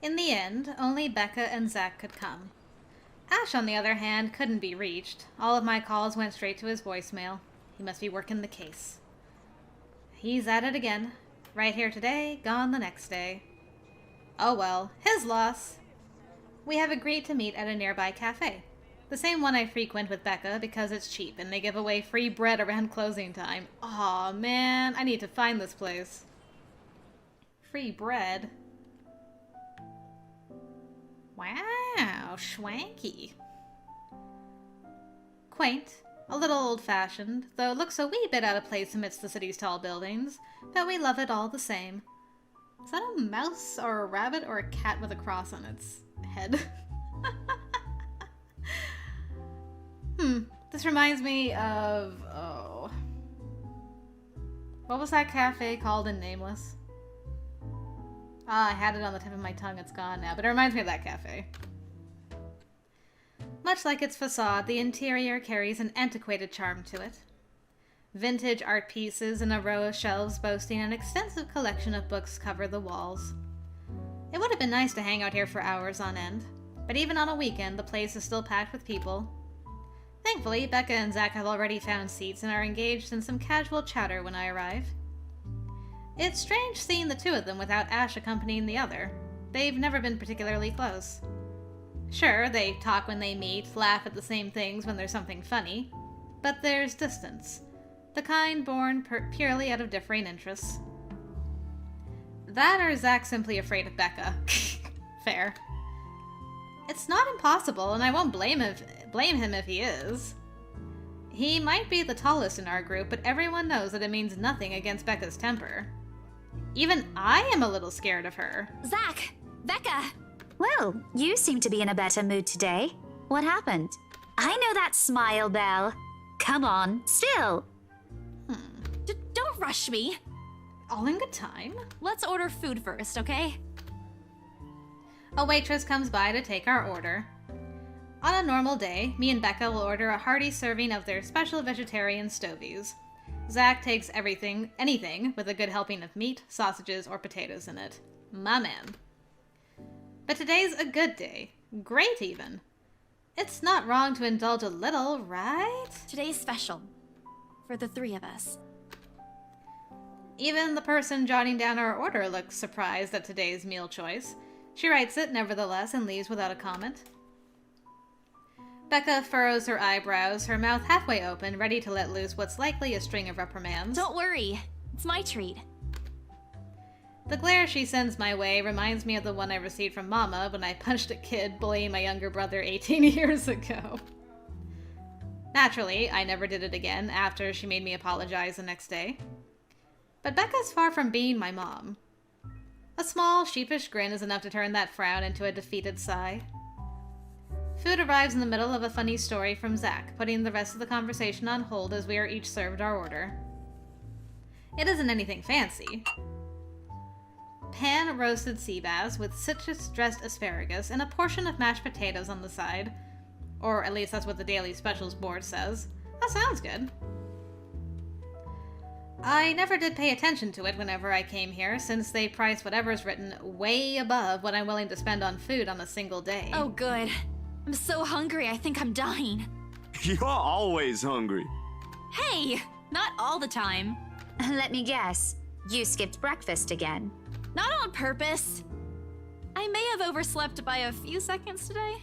In the end, only Becca and Zach could come. Ash, on the other hand, couldn't be reached. All of my calls went straight to his voicemail. He must be working the case. He's at it again. Right here today, gone the next day. Oh well, his loss. We have agreed to meet at a nearby cafe. The same one I frequent with Becca because it's cheap and they give away free bread around closing time. Aw, man, I need to find this place. Free bread? Wow, schwanky. Quaint, a little old-fashioned, though it looks a wee bit out of place amidst the city's tall buildings, but we love it all the same. Is that a mouse or a rabbit or a cat with a cross on its head? This reminds me of... oh. What was that cafe called in Nameless? Ah, I had it on the tip of my tongue, it's gone now, but it reminds me of that cafe. Much like its facade, the interior carries an antiquated charm to it. Vintage art pieces in a row of shelves boasting an extensive collection of books cover the walls. It would have been nice to hang out here for hours on end, but even on a weekend, the place is still packed with people. Thankfully, Becca and Zach have already found seats and are engaged in some casual chatter when I arrive. It's strange seeing the two of them without Ash accompanying the other. They've never been particularly close. Sure, they talk when they meet, laugh at the same things when there's something funny, but there's distance. The kind born purely out of differing interests. That or Zach's simply afraid of Becca. Fair. It's not impossible, and I won't blame him if he is. He might be the tallest in our group, but everyone knows that it means nothing against Becca's temper. Even I am a little scared of her. Zach! Becca! Well, you seem to be in a better mood today. What happened? I know that smile, Belle. Come on, still. Don't rush me. All in good time. Let's order food first, okay? A waitress comes by to take our order. On a normal day, me and Becca will order a hearty serving of their special vegetarian stovies. Zach takes anything with a good helping of meat, sausages, or potatoes in it. My man. But today's a good day. Great, even. It's not wrong to indulge a little, right? Today's special. For the three of us. Even the person jotting down our order looks surprised at today's meal choice. She writes it, nevertheless, and leaves without a comment. Becca furrows her eyebrows, her mouth halfway open, ready to let loose what's likely a string of reprimands. Don't worry. It's my treat. The glare she sends my way reminds me of the one I received from Mama when I punched a kid bullying my younger brother 18 years ago. Naturally, I never did it again after she made me apologize the next day. But Becca's far from being my mom. A small, sheepish grin is enough to turn that frown into a defeated sigh. Food arrives in the middle of a funny story from Zach, putting the rest of the conversation on hold as we are each served our order. It isn't anything fancy. Pan roasted sea bass with citrus-dressed asparagus and a portion of mashed potatoes on the side. Or at least that's what the daily specials board says. That sounds good. I never did pay attention to it whenever I came here, since they price whatever's written way above what I'm willing to spend on food on a single day. Oh, good. I'm so hungry, I think I'm dying. You're always hungry. Hey! Not all the time. Let me guess. You skipped breakfast again. Not on purpose. I may have overslept by a few seconds today.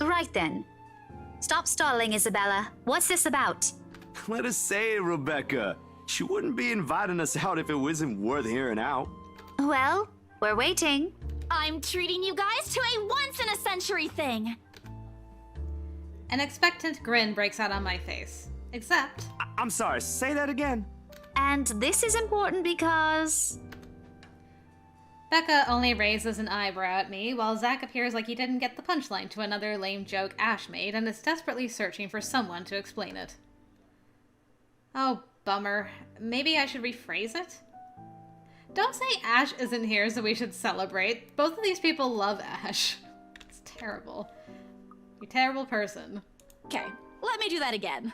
Right then. Stop stalling, Isabella. What's this about? Let us say it, Rebecca. She wouldn't be inviting us out if it wasn't worth hearing out. Well, we're waiting. I'm treating you guys to a once-in-a-century thing. An expectant grin breaks out on my face. Except... I'm sorry, say that again. And this is important because... Becca only raises an eyebrow at me, while Zach appears like he didn't get the punchline to another lame joke Ash made and is desperately searching for someone to explain it. Oh, bummer. Maybe I should rephrase it? Don't say Ash isn't here so we should celebrate. Both of these people love Ash. It's terrible. You're a terrible person. Okay, let me do that again.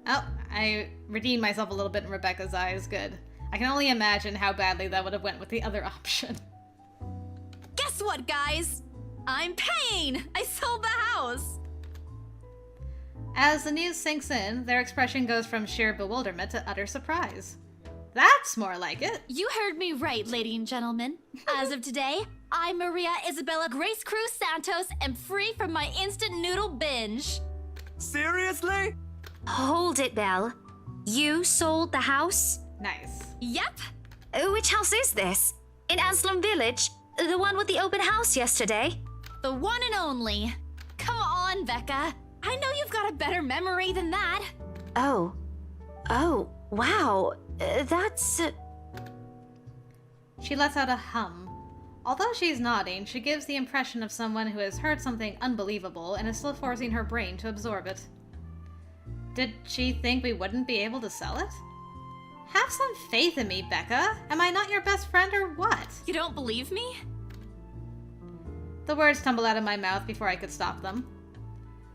Oh, I redeemed myself a little bit in Rebecca's eyes. Good. I can only imagine how badly that would have went with the other option. Guess what, guys? I'm paying! I sold the house! As the news sinks in, their expression goes from sheer bewilderment to utter surprise. That's more like it. You heard me right, ladies and gentlemen. As of today, I, Maria Isabella Grace Cruz Santos, am free from my instant noodle binge. Seriously? Hold it, Belle. You sold the house? Nice. Yep. Which house is this? In Anslem Village? The one with the open house yesterday? The one and only. Come on, Becca. I know you've got a better memory than that. Oh. Oh, wow. That's... She lets out a hum. Although she's nodding, she gives the impression of someone who has heard something unbelievable and is still forcing her brain to absorb it. Did she think we wouldn't be able to sell it? Have some faith in me, Becca. Am I not your best friend or what? You don't believe me? The words tumble out of my mouth before I could stop them.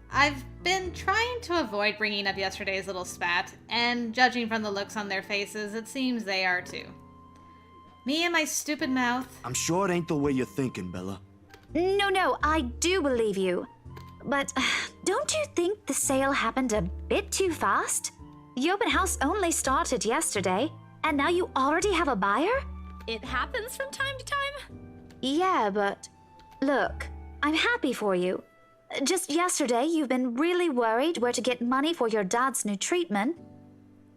I've been trying to avoid bringing up yesterday's little spat, and judging from the looks on their faces, it seems they are too. Me and my stupid mouth. I'm sure it ain't the way you're thinking, Bella. No, I do believe you. But don't you think the sale happened a bit too fast? The open house only started yesterday, and now you already have a buyer? It happens from time to time. Yeah, but look, I'm happy for you. Just yesterday, you've been really worried where to get money for your dad's new treatment.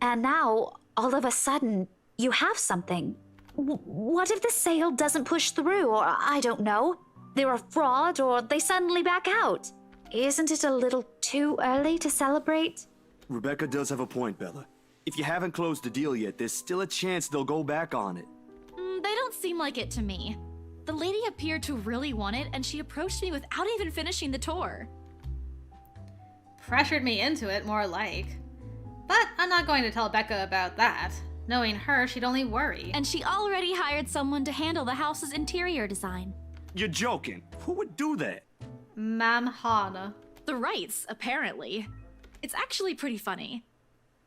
And now, all of a sudden, you have something. What if the sale doesn't push through, or I don't know, they're a fraud, or they suddenly back out? Isn't it a little too early to celebrate? Rebecca does have a point, Bella. If you haven't closed the deal yet, there's still a chance they'll go back on it. They don't seem like it to me. The lady appeared to really want it, and she approached me without even finishing the tour. Pressured me into it, more like. But I'm not going to tell Becca about that. Knowing her, she'd only worry. And she already hired someone to handle the house's interior design. You're joking. Who would do that? Ma'am Hana. The rights, apparently. It's actually pretty funny.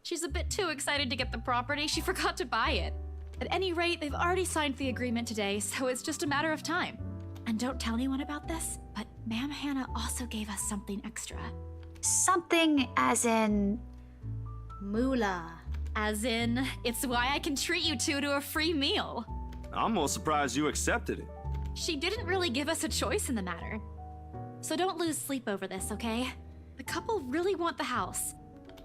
She's a bit too excited to get the property, she forgot to buy it. At any rate, they've already signed the agreement today, so it's just a matter of time. And don't tell anyone about this, but Ma'am Hannah also gave us something extra. Something as in... Moolah. As in, it's why I can treat you two to a free meal. I'm more surprised you accepted it. She didn't really give us a choice in the matter. So don't lose sleep over this, okay? The couple really want the house.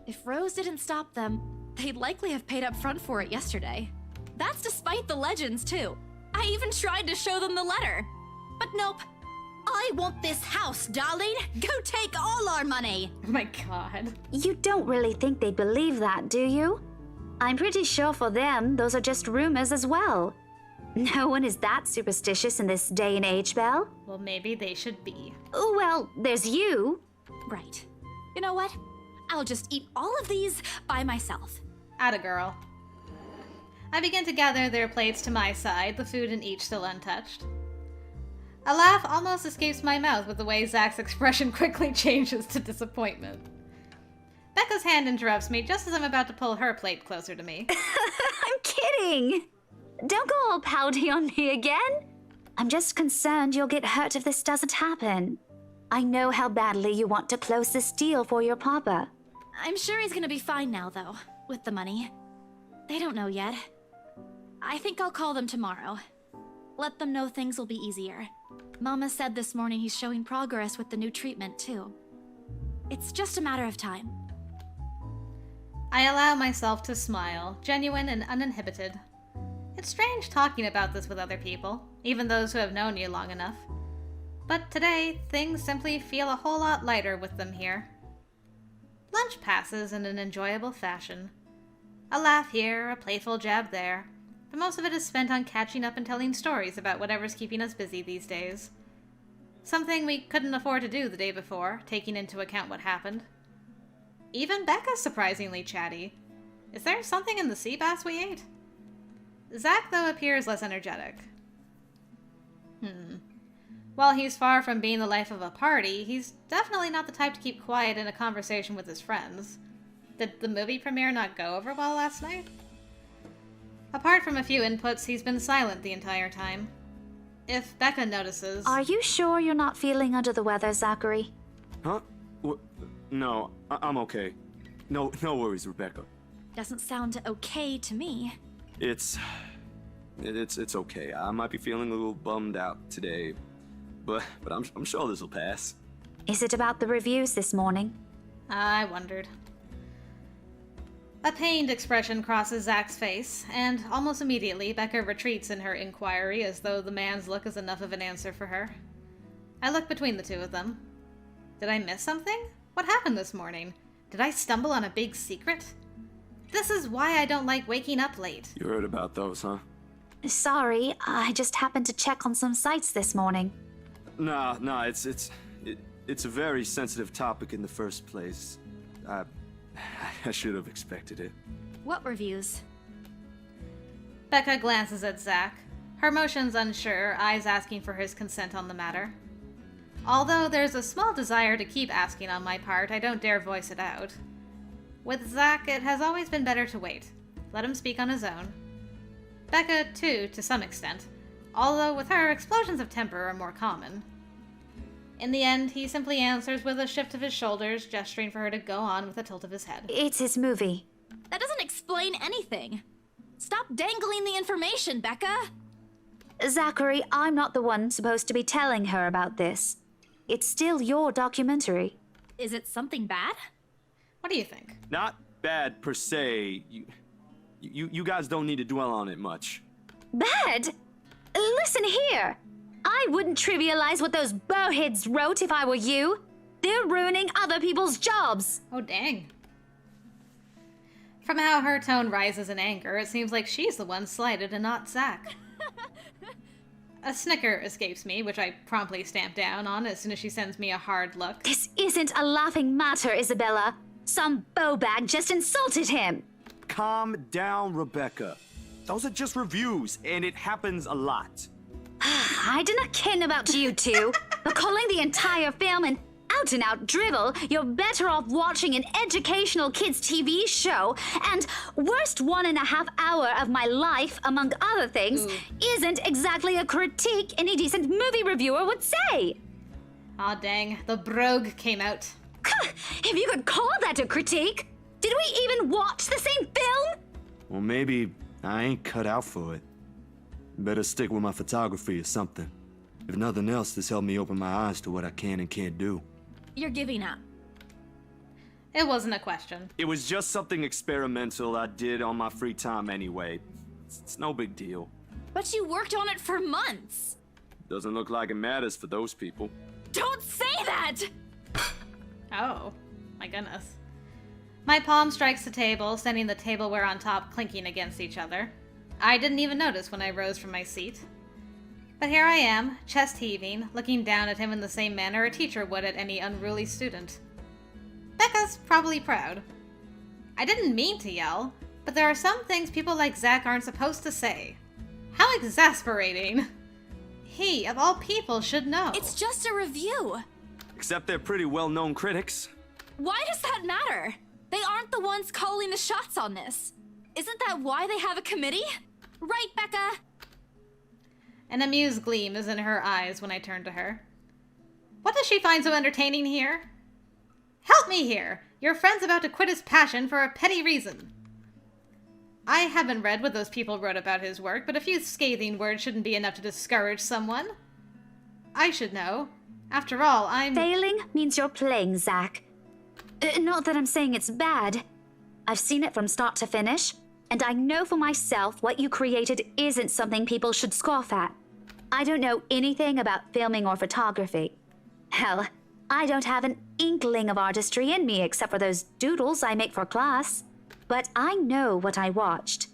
If Rose didn't stop them, they'd likely have paid up front for it yesterday. That's despite the legends, too. I even tried to show them the letter. But nope. I want this house, darling. Go take all our money. Oh my god. You don't really think they believe that, do you? I'm pretty sure for them, those are just rumors as well. No one is that superstitious in this day and age, Belle. Well, maybe they should be. Well, there's you. Right. You know what? I'll just eat all of these by myself. Atta girl. I begin to gather their plates to my side, the food in each still untouched. A laugh almost escapes my mouth with the way Zach's expression quickly changes to disappointment. Becca's hand interrupts me just as I'm about to pull her plate closer to me. I'm kidding. Don't go all pouty on me again. I'm just concerned you'll get hurt if this doesn't happen. I know how badly you want to close this deal for your papa. I'm sure he's gonna be fine now, though, with the money. They don't know yet. I think I'll call them tomorrow. Let them know things will be easier. Mama said this morning he's showing progress with the new treatment, too. It's just a matter of time. I allow myself to smile, genuine and uninhibited. It's strange talking about this with other people, even those who have known you long enough. But today, things simply feel a whole lot lighter with them here. Lunch passes in an enjoyable fashion. A laugh here, a playful jab there, but most of it is spent on catching up and telling stories about whatever's keeping us busy these days. Something we couldn't afford to do the day before, taking into account what happened. Even Becca's surprisingly chatty. Is there something in the sea bass we ate? Zach, though, appears less energetic. While he's far from being the life of a party, he's definitely not the type to keep quiet in a conversation with his friends. Did the movie premiere not go over well last night? Apart from a few inputs, he's been silent the entire time. If Becca notices... Are you sure you're not feeling under the weather, Zachary? Huh? No, I'm okay. No worries, Rebecca. Doesn't sound okay to me. It's okay. I might be feeling a little bummed out today, but I'm sure this will pass. Is it about the reviews this morning? I wondered. A pained expression crosses Zach's face, and almost immediately Becca retreats in her inquiry as though the man's look is enough of an answer for her. I look between the two of them. Did I miss something? What happened this morning? Did I stumble on a big secret? This is why I don't like waking up late. You heard about those, huh? Sorry, I just happened to check on some sites this morning. Nah, it's a very sensitive topic in the first place. I should have expected it. What reviews? Becca glances at Zach, her motions unsure, eyes asking for his consent on the matter. Although there's a small desire to keep asking on my part, I don't dare voice it out. With Zach, it has always been better to wait. Let him speak on his own. Becca, too, to some extent, although with her, explosions of temper are more common. In the end, he simply answers with a shift of his shoulders, gesturing for her to go on with a tilt of his head. It's his movie. That doesn't explain anything. Stop dangling the information, Becca! Zachary, I'm not the one supposed to be telling her about this. It's still your documentary. Is it something bad? What do you think? Not bad per se. You guys don't need to dwell on it much. Bad? Listen here. I wouldn't trivialize what those bowheads wrote if I were you. They're ruining other people's jobs. Oh, dang. From how her tone rises in anger, it seems like she's the one slighted and not Zach. A snicker escapes me, which I promptly stamp down on as soon as she sends me a hard look. This isn't a laughing matter, Isabella. Some bowbag just insulted him. Calm down, Rebecca. Those are just reviews, and it happens a lot. I do not ken about you two, but calling the entire film an out-and-out drivel, you're better off watching an educational kids' TV show, and worst 1.5 hour of my life, among other things, isn't exactly a critique any decent movie reviewer would say. Aw, dang. The brogue came out. If you could call that a critique, did we even watch the same film? Well, maybe I ain't cut out for it. Better stick with my photography or something. If nothing else, this helped me open my eyes to what I can and can't do. You're giving up. It wasn't a question. It was just something experimental I did on my free time anyway. It's no big deal. But you worked on it for months. Doesn't look like it matters for those people. Don't say that! Oh, my goodness. My palm strikes the table, sending the tableware on top clinking against each other. I didn't even notice when I rose from my seat. But here I am, chest heaving, looking down at him in the same manner a teacher would at any unruly student. Becca's probably proud. I didn't mean to yell, but there are some things people like Zach aren't supposed to say. How exasperating. He, of all people, should know. It's just a review. Except they're pretty well-known critics. Why does that matter? They aren't the ones calling the shots on this. Isn't that why they have a committee? Right, Becca? An amused gleam is in her eyes when I turn to her. What does she find so entertaining here? Help me here! Your friend's about to quit his passion for a petty reason. I haven't read what those people wrote about his work, but a few scathing words shouldn't be enough to discourage someone. I should know. After all, I'm... Failing means you're playing, Zach. Not that I'm saying it's bad. I've seen it from start to finish, and I know for myself what you created isn't something people should scoff at. I don't know anything about filming or photography. Hell, I don't have an inkling of artistry in me except for those doodles I make for class. But I know what I watched.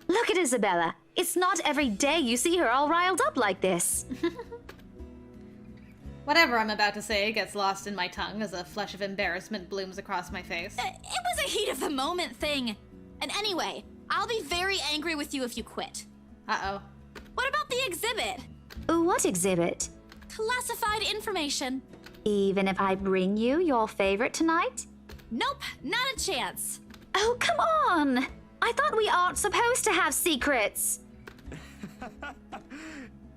Look at Isabella. It's not every day you see her all riled up like this. Whatever I'm about to say gets lost in my tongue as a flush of embarrassment blooms across my face. It was a heat of the moment thing. And anyway, I'll be very angry with you if you quit. Uh-oh. What about the exhibit? What exhibit? Classified information. Even if I bring you your favorite tonight? Nope, not a chance. Oh, come on! I thought we aren't supposed to have secrets.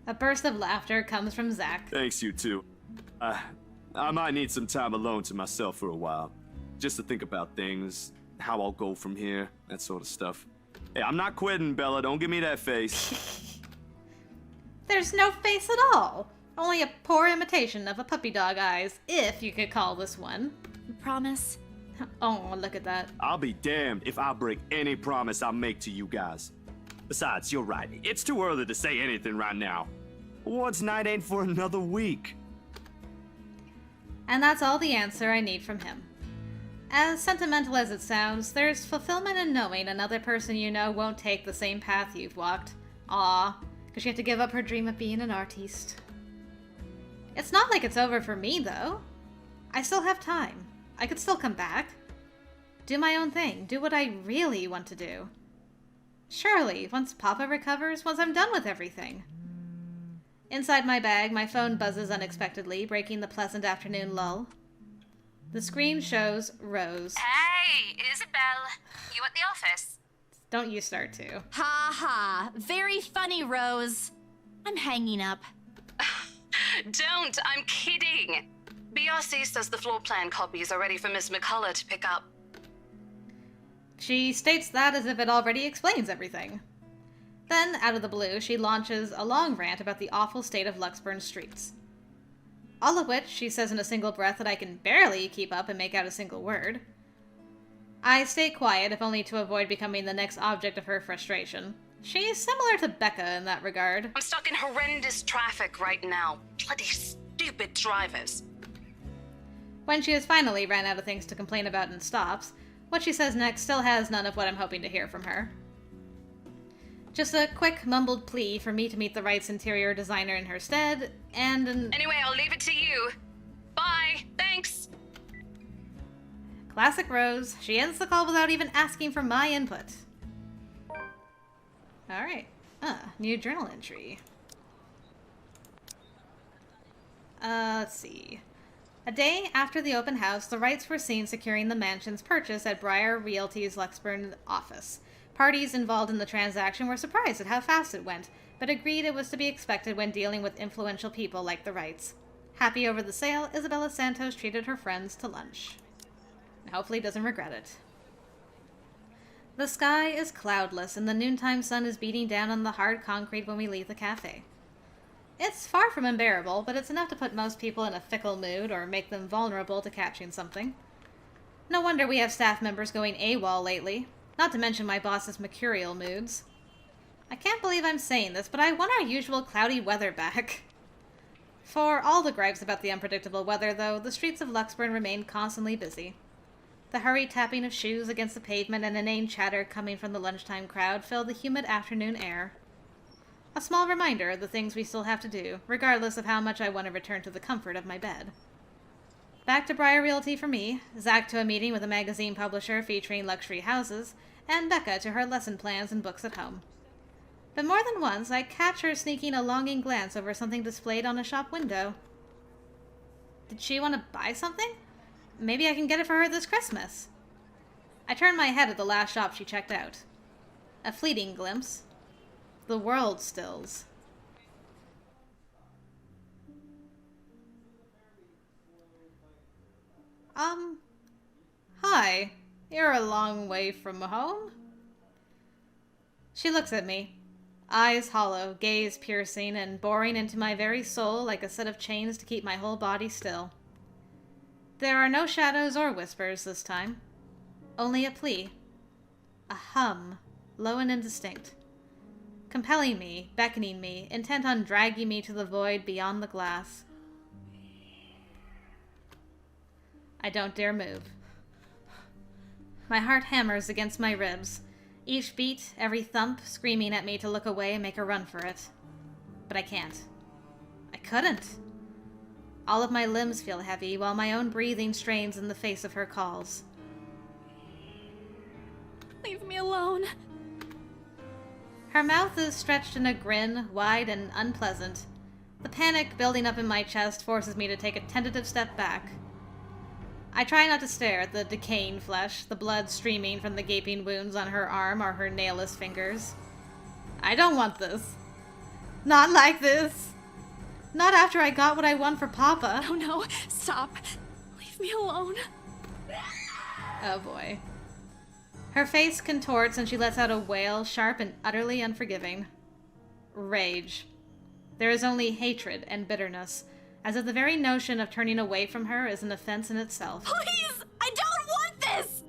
A burst of laughter comes from Zach. Thanks, you two. I might need some time alone to myself for a while. Just to think about things, how I'll go from here, that sort of stuff. Hey, I'm not quitting, Bella. Don't give me that face. There's no face at all. Only a poor imitation of a puppy dog eyes, if you could call this one. Promise? Oh, look at that. I'll be damned if I break any promise I make to you guys. Besides, you're right. It's too early to say anything right now. What's night ain't for another week? And that's all the answer I need from him. As sentimental as it sounds, there's fulfillment in knowing another person you know won't take the same path you've walked. Aw, because she had to give up her dream of being an artiste. It's not like it's over for me, though. I still have time. I could still come back. Do my own thing. Do what I really want to do. Surely, once Papa recovers, once I'm done with everything. Inside my bag, my phone buzzes unexpectedly, breaking the pleasant afternoon lull. The screen shows Rose. Hey, Isabel. You at the office? Don't you start to. Ha ha. Very funny, Rose. I'm hanging up. Don't, I'm kidding. BRC says the floor plan copies are ready for Miss McCullough to pick up. She states that as if it already explains everything. Then, out of the blue, she launches a long rant about the awful state of Luxburn streets. All of which she says in a single breath that I can barely keep up and make out a single word. I stay quiet, if only to avoid becoming the next object of her frustration. She's similar to Becca in that regard. I'm stuck in horrendous traffic right now. Bloody stupid drivers. When she has finally ran out of things to complain about and stops, what she says next still has none of what I'm hoping to hear from her. Just a quick mumbled plea for me to meet the Wright's interior designer in her stead, and an... Anyway, I'll leave it to you. Bye, thanks. Classic Rose. She ends the call without even asking for my input. Alright. New journal entry. Let's see. A day after the open house, the Wrights were seen securing the mansion's purchase at Briar Realty's Luxburn office. Parties involved in the transaction were surprised at how fast it went, but agreed it was to be expected when dealing with influential people like the Wrights. Happy over the sale, Isabella Santos treated her friends to lunch. And hopefully doesn't regret it. The sky is cloudless, and the noontime sun is beating down on the hard concrete when we leave the cafe. It's far from unbearable, but it's enough to put most people in a fickle mood or make them vulnerable to catching something. No wonder we have staff members going AWOL lately, not to mention my boss's mercurial moods. I can't believe I'm saying this, but I want our usual cloudy weather back. For all the gripes about the unpredictable weather, though, the streets of Luxburn remain constantly busy. The hurried tapping of shoes against the pavement and inane chatter coming from the lunchtime crowd filled the humid afternoon air. A small reminder of the things we still have to do, regardless of how much I want to return to the comfort of my bed. Back to Briar Realty for me, Zach to a meeting with a magazine publisher featuring luxury houses, and Becca to her lesson plans and books at home. But more than once, I catch her sneaking a longing glance over something displayed on a shop window. Did she want to buy something? Maybe I can get it for her this Christmas. I turn my head at the last shop she checked out. A fleeting glimpse. The world stills. Hi. You're a long way from home? She looks at me. Eyes hollow, gaze piercing, and boring into my very soul like a set of chains to keep my whole body still. There are no shadows or whispers this time. Only a plea. A hum, low and indistinct. Compelling me, beckoning me, intent on dragging me to the void beyond the glass. I don't dare move. My heart hammers against my ribs, each beat, every thump, screaming at me to look away and make a run for it. But I can't. I couldn't. All of my limbs feel heavy, while my own breathing strains in the face of her calls. Leave me alone. Her mouth is stretched in a grin, wide and unpleasant. The panic building up in my chest forces me to take a tentative step back. I try not to stare at the decaying flesh, the blood streaming from the gaping wounds on her arm or her nailless fingers. I don't want this. Not like this. Not after I got what I want for Papa. Oh no, stop. Leave me alone. Oh boy. Her face contorts and she lets out a wail, sharp and utterly unforgiving. Rage. There is only hatred and bitterness, as if the very notion of turning away from her is an offense in itself. Please! I don't want this!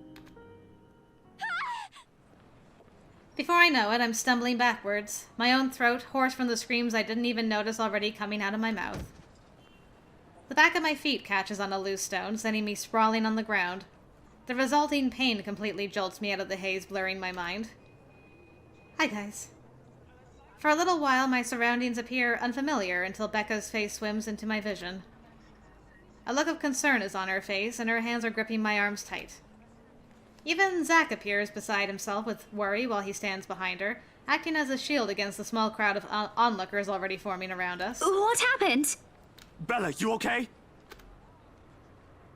Before I know it, I'm stumbling backwards, my own throat hoarse from the screams I didn't even notice already coming out of my mouth. The back of my feet catches on a loose stone, sending me sprawling on the ground. The resulting pain completely jolts me out of the haze, blurring my mind. Hi, guys. For a little while, my surroundings appear unfamiliar until Becca's face swims into my vision. A look of concern is on her face, and her hands are gripping my arms tight. Even Zack appears beside himself with worry while he stands behind her, acting as a shield against the small crowd of onlookers already forming around us. What happened? Bella, you okay?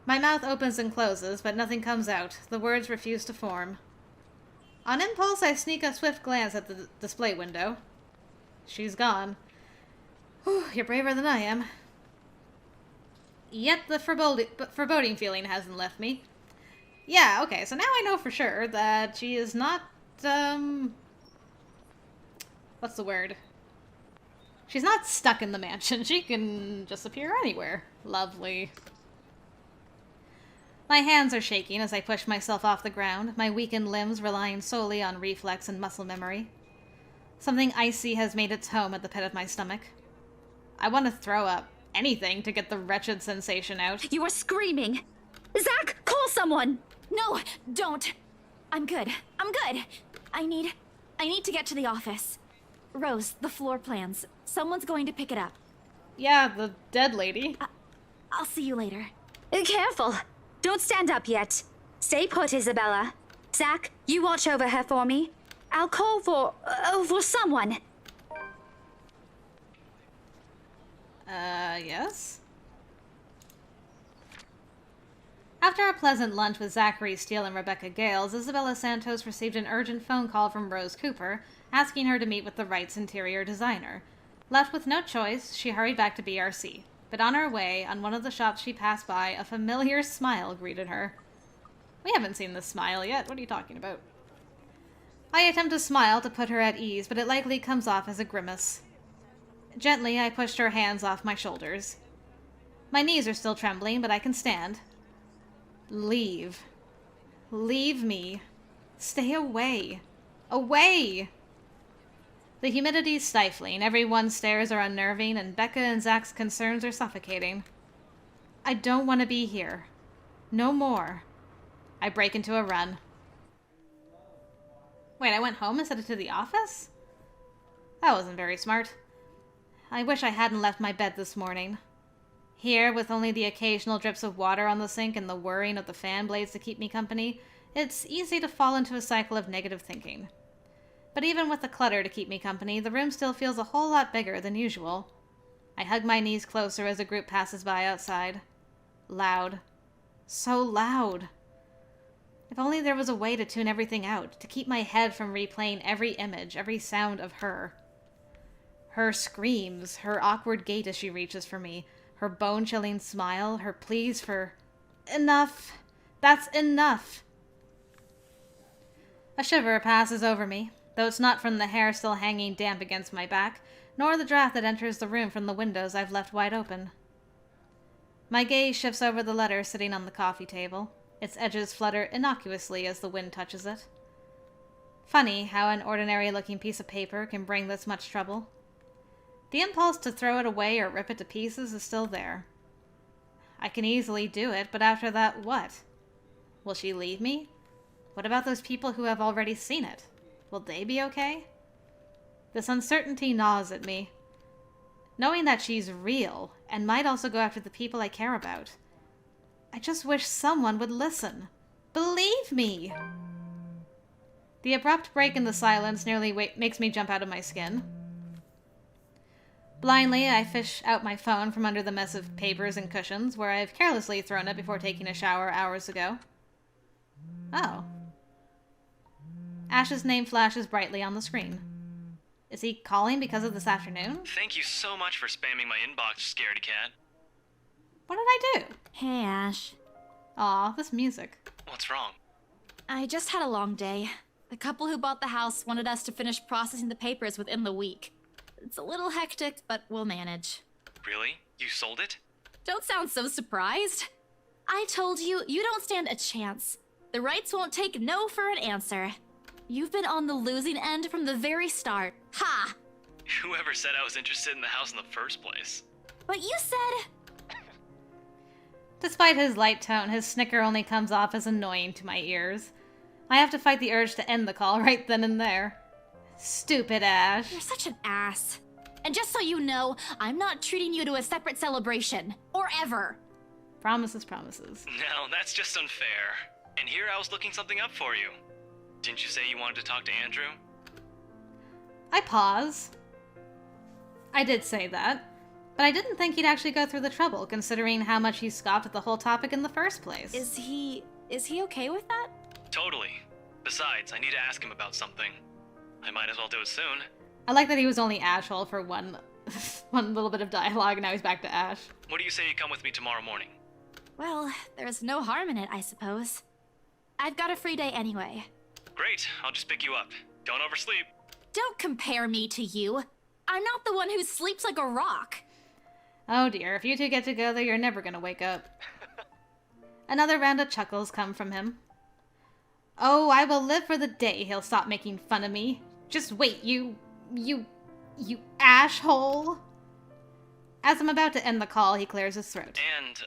My mouth opens and closes, but nothing comes out. The words refuse to form. On impulse, I sneak a swift glance at the display window. She's gone. Whew, you're braver than I am. Yet the foreboding feeling hasn't left me. Yeah, okay, so now I know for sure that she is not, what's the word? She's not stuck in the mansion. She can just appear anywhere. Lovely. My hands are shaking as I push myself off the ground, my weakened limbs relying solely on reflex and muscle memory. Something icy has made its home at the pit of my stomach. I want to throw up. Anything to get the wretched sensation out. You are screaming. Zack, call someone! No, don't. I'm good. I'm good. I need to get to the office. Rose, the floor plans. Someone's going to pick it up. Yeah, the dead lady. I'll see you later. Careful. Don't stand up yet. Stay put, Isabella. Zack, you watch over her for me. I'll call for someone. Yes? After a pleasant lunch with Zachary Steele and Rebecca Gales, Isabella Santos received an urgent phone call from Rose Cooper, asking her to meet with the Wright's interior designer. Left with no choice, she hurried back to BRC. But on her way, on one of the shops she passed by, a familiar smile greeted her. We haven't seen this smile yet. What are you talking about? I attempt to smile to put her at ease, but it likely comes off as a grimace. Gently, I pushed her hands off my shoulders. My knees are still trembling, but I can stand. Leave. Leave me. Stay away. Away! The humidity's stifling, everyone's stares are unnerving, and Becca and Zach's concerns are suffocating. I don't want to be here. No more. I break into a run. Wait, I went home instead of to the office? That wasn't very smart. I wish I hadn't left my bed this morning. Here, with only the occasional drips of water on the sink and the whirring of the fan blades to keep me company, it's easy to fall into a cycle of negative thinking. But even with the clutter to keep me company, the room still feels a whole lot bigger than usual. I hug my knees closer as a group passes by outside. Loud. So loud. If only there was a way to tune everything out, to keep my head from replaying every image, every sound of her. Her screams, her awkward gait as she reaches for me, her bone-chilling smile, her pleas for... Enough! That's enough! A shiver passes over me, though it's not from the hair still hanging damp against my back, nor the draft that enters the room from the windows I've left wide open. My gaze shifts over the letter sitting on the coffee table. Its edges flutter innocuously as the wind touches it. Funny how an ordinary-looking piece of paper can bring this much trouble. The impulse to throw it away or rip it to pieces is still there. I can easily do it, but after that, what? Will she leave me? What about those people who have already seen it? Will they be okay? This uncertainty gnaws at me. Knowing that she's real, and might also go after the people I care about. I just wish someone would listen. Believe me! The abrupt break in the silence nearly makes me jump out of my skin. Blindly, I fish out my phone from under the mess of papers and cushions where I've carelessly thrown it before taking a shower hours ago. Oh. Ash's name flashes brightly on the screen. Is he calling because of this afternoon? Thank you so much for spamming my inbox, scaredy cat. What did I do? Hey, Ash. Aw, this music. What's wrong? I just had a long day. The couple who bought the house wanted us to finish processing the papers within the week. It's a little hectic, but we'll manage. Really? You sold it? Don't sound so surprised. I told you, you don't stand a chance. The rights won't take no for an answer. You've been on the losing end from the very start. Ha! Whoever said I was interested in the house in the first place? But you said... Despite his light tone, his snicker only comes off as annoying to my ears. I have to fight the urge to end the call right then and there. Stupid Ash. You're such an ass. And just so you know, I'm not treating you to a separate celebration. Or ever. Promises, promises. No, that's just unfair. And here I was looking something up for you. Didn't you say you wanted to talk to Andrew? I pause. I did say that, but I didn't think he'd actually go through the trouble, considering how much he scoffed at the whole topic in the first place. Is he okay with that? Totally. Besides, I need to ask him about something. I might as well do it soon. I like that he was only Ashhole for one little bit of dialogue, and now he's back to Ash. What do you say you come with me tomorrow morning? Well, there's no harm in it, I suppose. I've got a free day anyway. Great, I'll just pick you up. Don't oversleep. Don't compare me to you. I'm not the one who sleeps like a rock. Oh dear, if you two get together, you're never gonna wake up. Another round of chuckles come from him. Oh, I will live for the day he'll stop making fun of me. Just wait, you Ashhole. As I'm about to end the call, he clears his throat. And,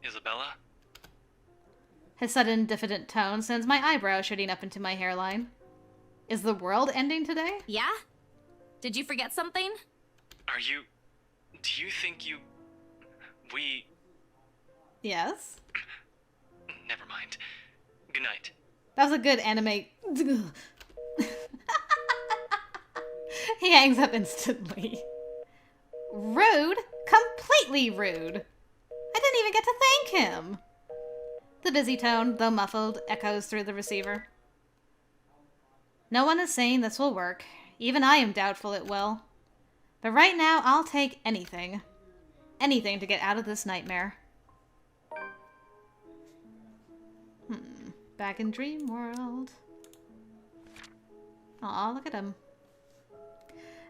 Isabella? His sudden, diffident tone sends my eyebrows shooting up into my hairline. Is the world ending today? Yeah? Did you forget something? Do you think we... Yes? Never mind. Good night. That was a good anime. He hangs up instantly. Rude? Completely rude. I didn't even get to thank him. The busy tone, though muffled, echoes through the receiver. No one is saying this will work. Even I am doubtful it will. But right now, I'll take anything. Anything to get out of this nightmare. Back in Dream World. Aw, look at him.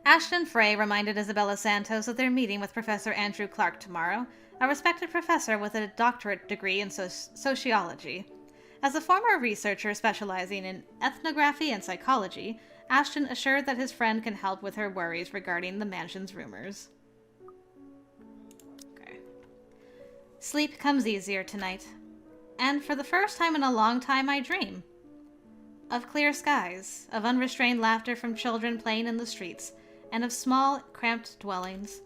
Ashton Frey reminded Isabella Santos of their meeting with Professor Andrew Clark tomorrow, a respected professor with a doctorate degree in sociology. As a former researcher specializing in ethnography and psychology, Ashton assured that his friend can help with her worries regarding the mansion's rumors. Okay. Sleep comes easier tonight. And for the first time in a long time, I dream. Of clear skies, of unrestrained laughter from children playing in the streets, and of small, cramped dwellings.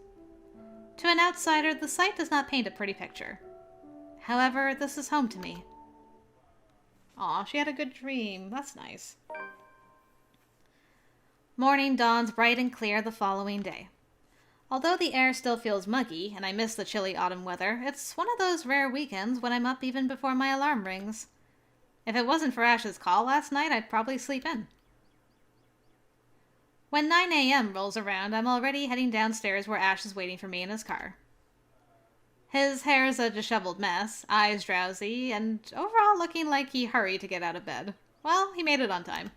To an outsider, the sight does not paint a pretty picture. However, this is home to me. Aw, she had a good dream. That's nice. Morning dawns bright and clear the following day. Although the air still feels muggy, and I miss the chilly autumn weather, it's one of those rare weekends when I'm up even before my alarm rings. If it wasn't for Ash's call last night, I'd probably sleep in. When 9 a.m. rolls around, I'm already heading downstairs where Ash is waiting for me in his car. His hair's a disheveled mess, eyes drowsy, and overall looking like he hurried to get out of bed. Well, he made it on time.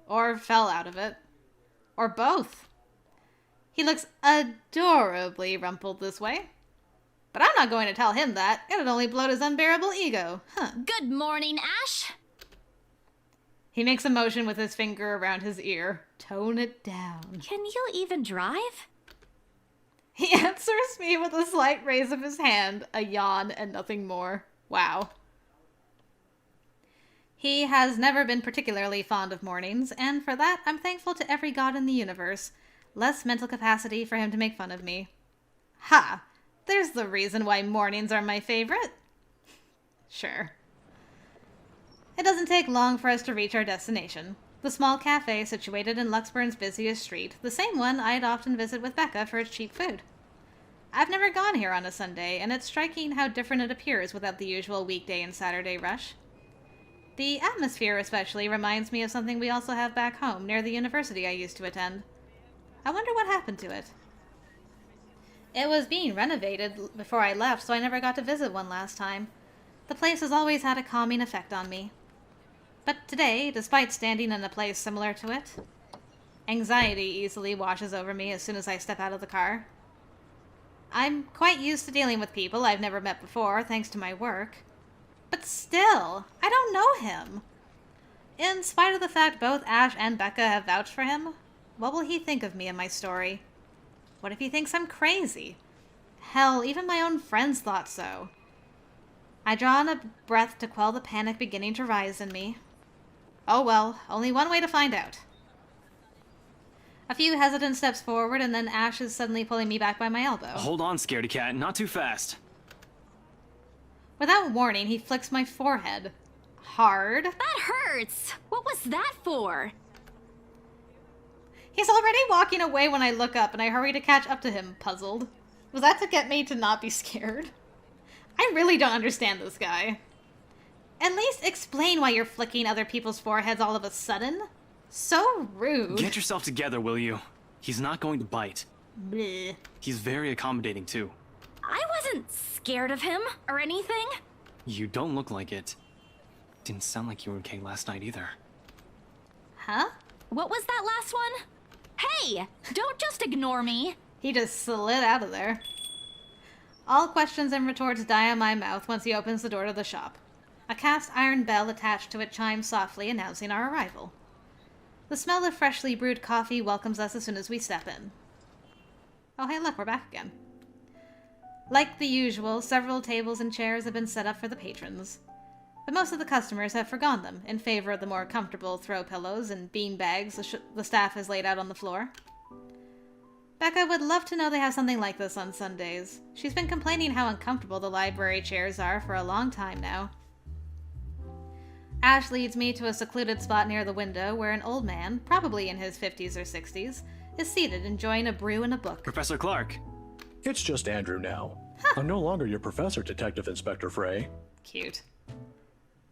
Or fell out of it. Or both. He looks adorably rumpled this way. But I'm not going to tell him that. It'd only bloat his unbearable ego. Huh. Good morning, Ash. He makes a motion with his finger around his ear. Tone it down. Can you even drive? He answers me with a slight raise of his hand, a yawn, and nothing more. Wow. He has never been particularly fond of mornings, and for that, I'm thankful to every god in the universe. Less mental capacity for him to make fun of me. Ha! There's the reason why mornings are my favorite. Sure. It doesn't take long for us to reach our destination. The small cafe situated in Luxburn's busiest street, the same one I'd often visit with Becca for its cheap food. I've never gone here on a Sunday, and it's striking how different it appears without the usual weekday and Saturday rush. The atmosphere especially reminds me of something we also have back home, near the university I used to attend. I wonder what happened to it. It was being renovated before I left, so I never got to visit one last time. The place has always had a calming effect on me. But today, despite standing in a place similar to it, anxiety easily washes over me as soon as I step out of the car. I'm quite used to dealing with people I've never met before, thanks to my work. But still, I don't know him. In spite of the fact both Ash and Becca have vouched for him, what will he think of me and my story? What if he thinks I'm crazy? Hell, even my own friends thought so. I draw in a breath to quell the panic beginning to rise in me. Oh well, only one way to find out. A few hesitant steps forward, and then Ash is suddenly pulling me back by my elbow. Hold on, scaredy cat, not too fast. Without warning, he flicks my forehead. Hard. That hurts! What was that for? He's already walking away when I look up, and I hurry to catch up to him, puzzled. Was that to get me to not be scared? I really don't understand this guy. At least explain why you're flicking other people's foreheads all of a sudden. So rude. Get yourself together, will you? He's not going to bite. Bleh. He's very accommodating, too. I wasn't scared of him or anything. You don't look like it. Didn't sound like you were okay last night either. Huh? What was that last one? Hey, don't just ignore me. He just slid out of there. All questions and retorts die on my mouth once he opens the door to the shop. A cast iron bell attached to it chimes softly, announcing our arrival. The smell of freshly brewed coffee welcomes us as soon as we step in. Oh hey look, we're back again. Like the usual, several tables and chairs have been set up for the patrons. But most of the customers have forgone them in favor of the more comfortable throw pillows and bean bags the staff has laid out on the floor. Becca would love to know they have something like this on Sundays. She's been complaining how uncomfortable the library chairs are for a long time now. Ash leads me to a secluded spot near the window where an old man, probably in his 50s or 60s, is seated enjoying a brew and a book. Professor Clark. It's just Andrew now. I'm no longer your professor, Detective Inspector Frey. Cute.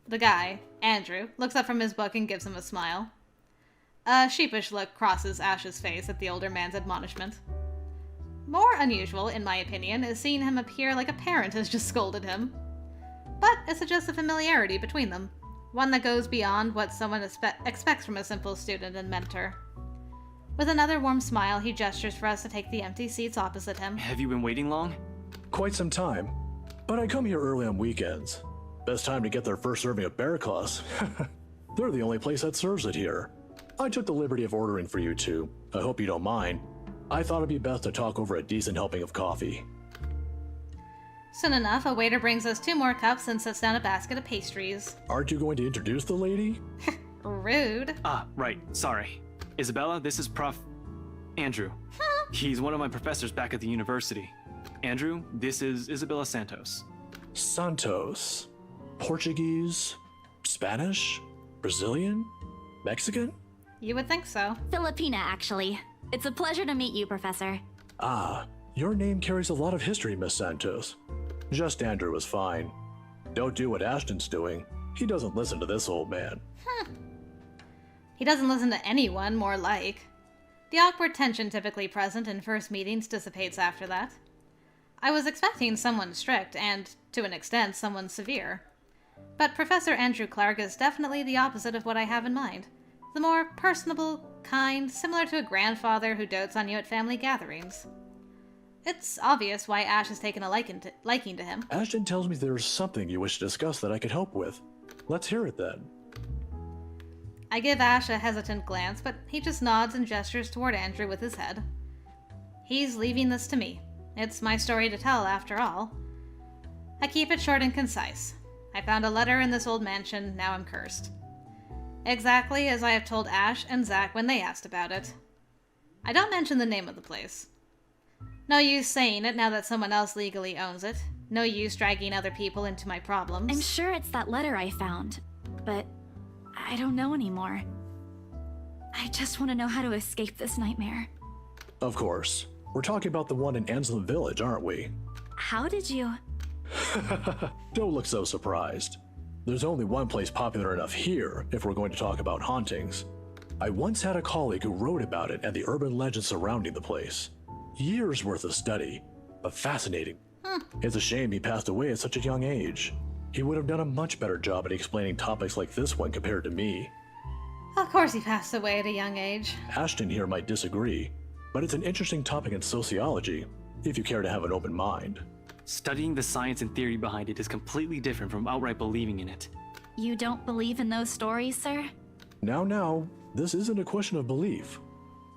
The guy, Andrew, looks up from his book and gives him a smile. A sheepish look crosses Ash's face at the older man's admonishment. More unusual, in my opinion, is seeing him appear like a parent has just scolded him. But it suggests a familiarity between them, one that goes beyond what someone expects from a simple student and mentor. With another warm smile, he gestures for us to take the empty seats opposite him. Have you been waiting long? Quite some time, but I come here early on weekends. Best time to get their first serving of bear claws. They're the only place that serves it here. I took the liberty of ordering for you two. I hope you don't mind. I thought it'd be best to talk over a decent helping of coffee. Soon enough, a waiter brings us 2 more cups and sets down a basket of pastries. Aren't you going to introduce the lady? Rude. Ah, right, sorry. Isabella, this is Andrew. He's one of my professors back at the university. Andrew, this is Isabella Santos. Santos. Portuguese? Spanish? Brazilian? Mexican? You would think so. Filipina, actually. It's a pleasure to meet you, Professor. Ah, your name carries a lot of history, Miss Santos. Just Andrew is fine. Don't do what Ashton's doing. He doesn't listen to this old man. He doesn't listen to anyone, more like. The awkward tension typically present in first meetings dissipates after that. I was expecting someone strict and, to an extent, someone severe. But Professor Andrew Clark is definitely the opposite of what I have in mind. The more personable, kind, similar to a grandfather who dotes on you at family gatherings. It's obvious why Ash has taken a liking to him. Ashton tells me there's something you wish to discuss that I could help with. Let's hear it then. I give Ash a hesitant glance, but he just nods and gestures toward Andrew with his head. He's leaving this to me. It's my story to tell, after all. I keep it short and concise. I found a letter in this old mansion, now I'm cursed. Exactly as I have told Ash and Zach when they asked about it. I don't mention the name of the place. No use saying it now that someone else legally owns it. No use dragging other people into my problems. I'm sure it's that letter I found, but I don't know anymore. I just want to know how to escape this nightmare. Of course. We're talking about the one in Ansland Village, aren't we? How did you... Don't look so surprised. There's only one place popular enough here if we're going to talk about hauntings. I once had a colleague who wrote about it and the urban legends surrounding the place. Years worth of study, but fascinating. It's a shame he passed away at such a young age. He would have done a much better job at explaining topics like this one compared to me. Of course he passed away at a young age. Ashton here might disagree, but it's an interesting topic in sociology, if you care to have an open mind. Studying the science and theory behind it is completely different from outright believing in it. You don't believe in those stories, sir? Now, this isn't a question of belief.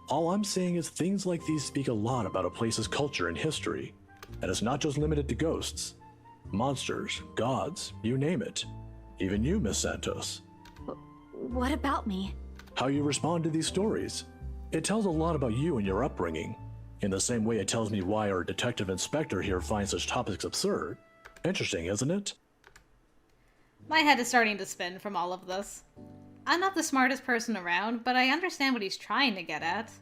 All I'm saying is things like these speak a lot about a place's culture and history, and it's not just limited to ghosts. Monsters, gods, you name it. Even you, Miss Santos. What about me? How you respond to these stories. It tells a lot about you and your upbringing, in the same way it tells me why our detective inspector here finds such topics absurd. Interesting, isn't it? My head is starting to spin from all of this. I'm not the smartest person around, but I understand what he's trying to get at.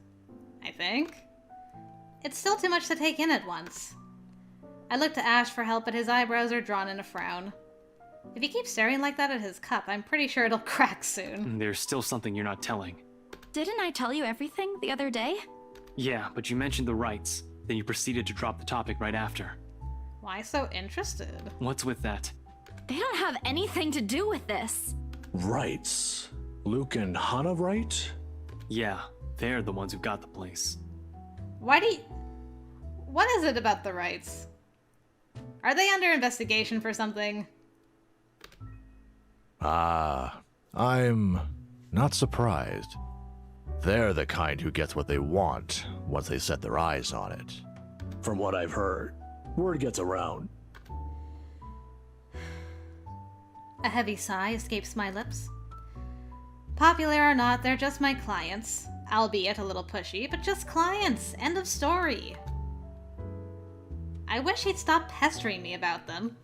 I think. It's still too much to take in at once. I look to Ash for help, but his eyebrows are drawn in a frown. If he keeps staring like that at his cup, I'm pretty sure it'll crack soon. There's still something you're not telling. Didn't I tell you everything the other day? Yeah, but you mentioned the rights. Then you proceeded to drop the topic right after. Why so interested? What's with that? They don't have anything to do with this. Rights. Luke and Hannah, right? Yeah, they're the ones who got the place. Why do you... What is it about the rights? Are they under investigation for something? I'm not surprised. They're the kind who gets what they want once they set their eyes on it. From what I've heard, word gets around. A heavy sigh escapes my lips. Popular or not, they're just my clients. Albeit a little pushy, but just clients. End of story. I wish he'd stop pestering me about them.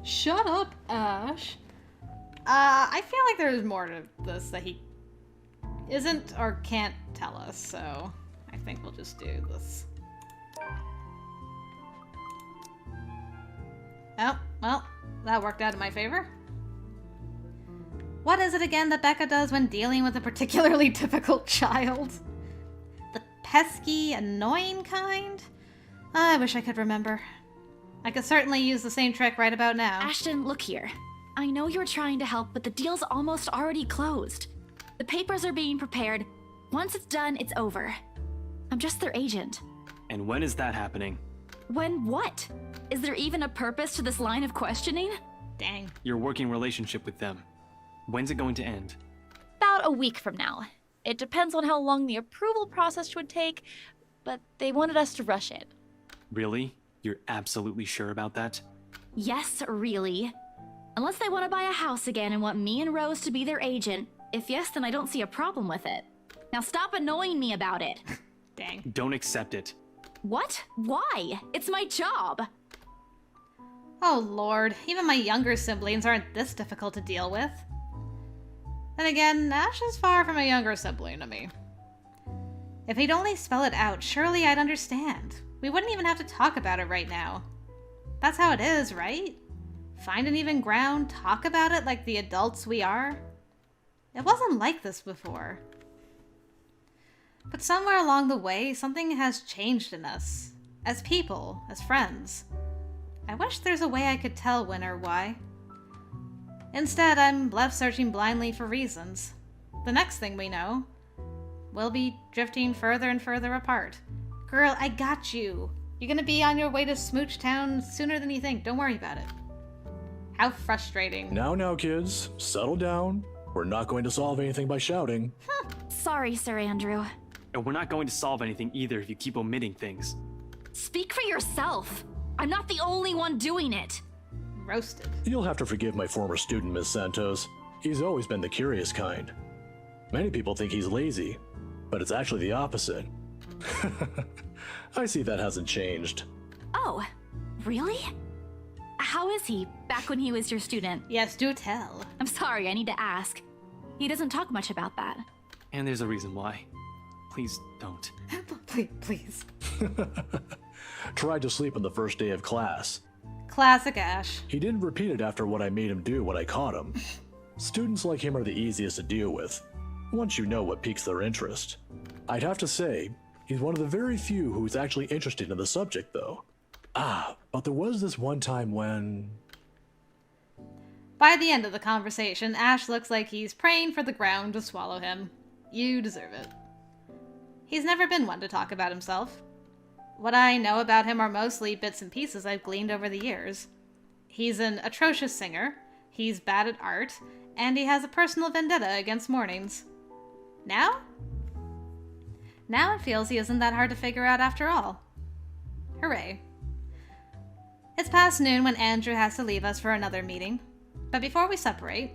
Shut up, Ash. I feel like there's more to this that he isn't or can't tell us, so I think we'll just do this. Oh, well, that worked out in my favor. What is it again that Becca does when dealing with a particularly difficult child? The pesky, annoying kind? I wish I could remember. I could certainly use the same trick right about now. Ashton, look here. I know you're trying to help, but the deal's almost already closed. The papers are being prepared. Once it's done, it's over. I'm just their agent. And when is that happening? When what? Is there even a purpose to this line of questioning? Dang. Your working relationship with them. When's it going to end? About a week from now. It depends on how long the approval process would take, but they wanted us to rush it. Really? You're absolutely sure about that? Yes, really. Unless they want to buy a house again and want me and Rose to be their agent. If yes, then I don't see a problem with it. Now stop annoying me about it. Dang. Don't accept it. What? Why? It's my job. Oh lord, even my younger siblings aren't this difficult to deal with. Then again, Ash is far from a younger sibling to me. If he'd only spell it out, surely I'd understand. We wouldn't even have to talk about it right now. That's how it is, right? Find an even ground, talk about it like the adults we are. It wasn't like this before. But somewhere along the way, something has changed in us. As people, as friends. I wish there's a way I could tell when or why. Instead, I'm left searching blindly for reasons. The next thing we know, we'll be drifting further and further apart. Girl, I got you. You're gonna be on your way to Smooch Town sooner than you think. Don't worry about it. How frustrating. Now, kids, settle down. We're not going to solve anything by shouting. Sorry, Sir Andrew. And we're not going to solve anything either if you keep omitting things. Speak for yourself. I'm not the only one doing it. Roasted. You'll have to forgive my former student, Miss Santos. He's always been the curious kind. Many people think he's lazy, but it's actually the opposite. I see that hasn't changed. Oh, really? How is he back when he was your student? Yes, do tell. I'm sorry, I need to ask. He doesn't talk much about that. And there's a reason why. Please don't. Please. Tried to sleep on the first day of class. Classic Ash. He didn't repeat it after what I made him do when I caught him. Students like him are the easiest to deal with, once you know what piques their interest. I'd have to say, he's one of the very few who's actually interested in the subject, though. But there was this one time when... By the end of the conversation, Ash looks like he's praying for the ground to swallow him. You deserve it. He's never been one to talk about himself. What I know about him are mostly bits and pieces I've gleaned over the years. He's an atrocious singer, he's bad at art, and he has a personal vendetta against mornings. Now? Now it feels he isn't that hard to figure out after all. Hooray. It's past noon when Andrew has to leave us for another meeting. But before we separate...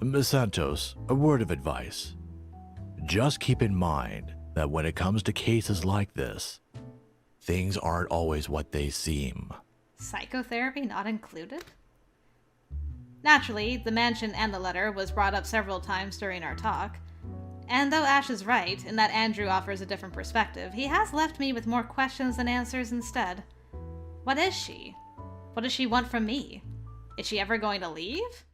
Miss Santos, a word of advice. Just keep in mind that when it comes to cases like this, things aren't always what they seem. Psychotherapy not included? Naturally, the mansion and the letter was brought up several times during our talk. And though Ash is right in that Andrew offers a different perspective, he has left me with more questions than answers instead. What is she? What does she want from me? Is she ever going to leave?